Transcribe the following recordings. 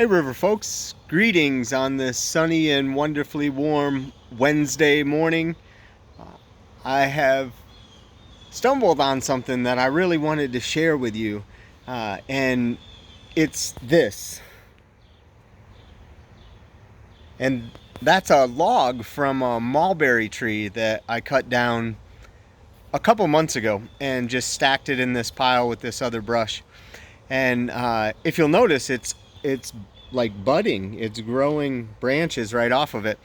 Hey river folks, greetings on this sunny and wonderfully warm Wednesday morning. I have stumbled on something that I really wanted to share with you, and it's this. And that's a log from a mulberry tree that I cut down a couple months ago and just stacked it in this pile with this other brush. And if you'll notice, it's like budding. It's growing branches right off of it.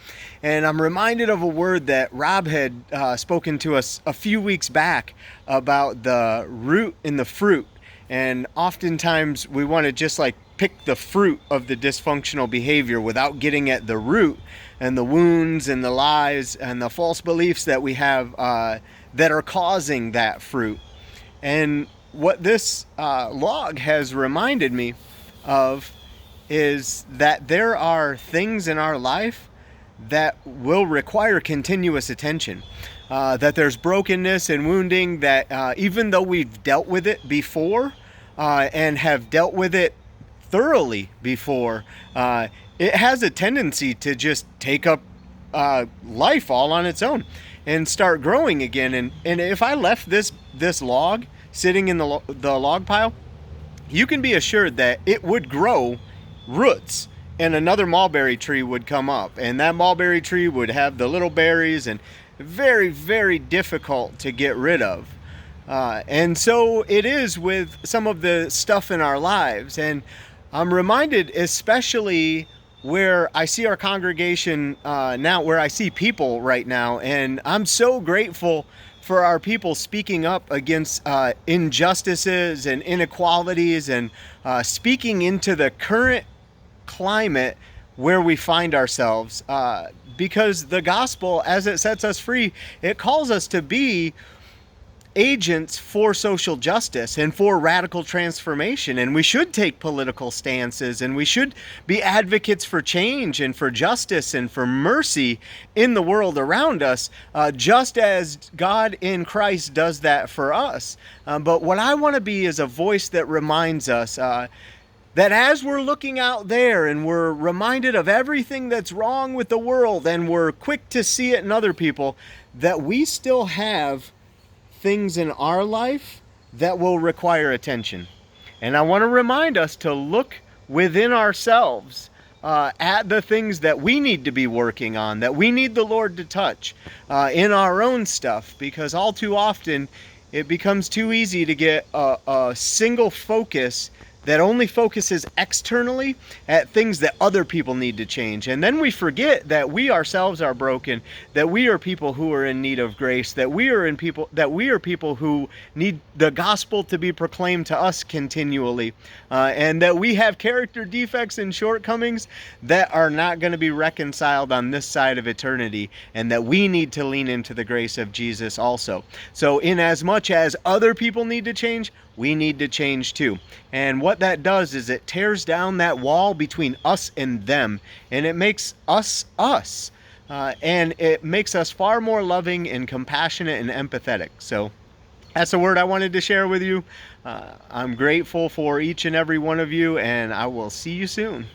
And I'm reminded of a word that Rob had spoken to us a few weeks back about the root in the fruit. And oftentimes we want to just like pick the fruit of the dysfunctional behavior without getting at the root and the wounds and the lies and the false beliefs that we have that are causing that fruit. And what this log has reminded me of is that there are things in our life that will require continuous attention. That there's brokenness and wounding that even though we've dealt with it before and have dealt with it thoroughly before, it has a tendency to just take up life all on its own and start growing again. And if I left this log sitting in the log pile, you can be assured that it would grow roots and another mulberry tree would come up, and that mulberry tree would have the little berries and very, very difficult to get rid of. And so it is with some of the stuff in our lives. And I'm reminded, especially where I see our congregation now, where I see people right now, and I'm so grateful for our people speaking up against injustices and inequalities and speaking into the current climate where we find ourselves, because the gospel, as it sets us free, it calls us to be agents for social justice and for radical transformation. And we should take political stances, and we should be advocates for change and for justice and for mercy in the world around us, just as God in Christ does that for us. But what I want to be is a voice that reminds us that as we're looking out there and we're reminded of everything that's wrong with the world and we're quick to see it in other people, that we still have things in our life that will require attention. And I want to remind us to look within ourselves at the things that we need to be working on, that we need the Lord to touch in our own stuff, because all too often it becomes too easy to get a single focus that only focuses externally at things that other people need to change. And then we forget that we ourselves are broken, that we are people who are in need of grace, that we are people who need the gospel to be proclaimed to us continually, and that we have character defects and shortcomings that are not going to be reconciled on this side of eternity, and that we need to lean into the grace of Jesus also. So in as much as other people need to change, we need to change too. And what that does is it tears down that wall between us and them, and it makes us us. And it makes us far more loving and compassionate and empathetic. So that's a word I wanted to share with you. I'm grateful for each and every one of you, and I will see you soon.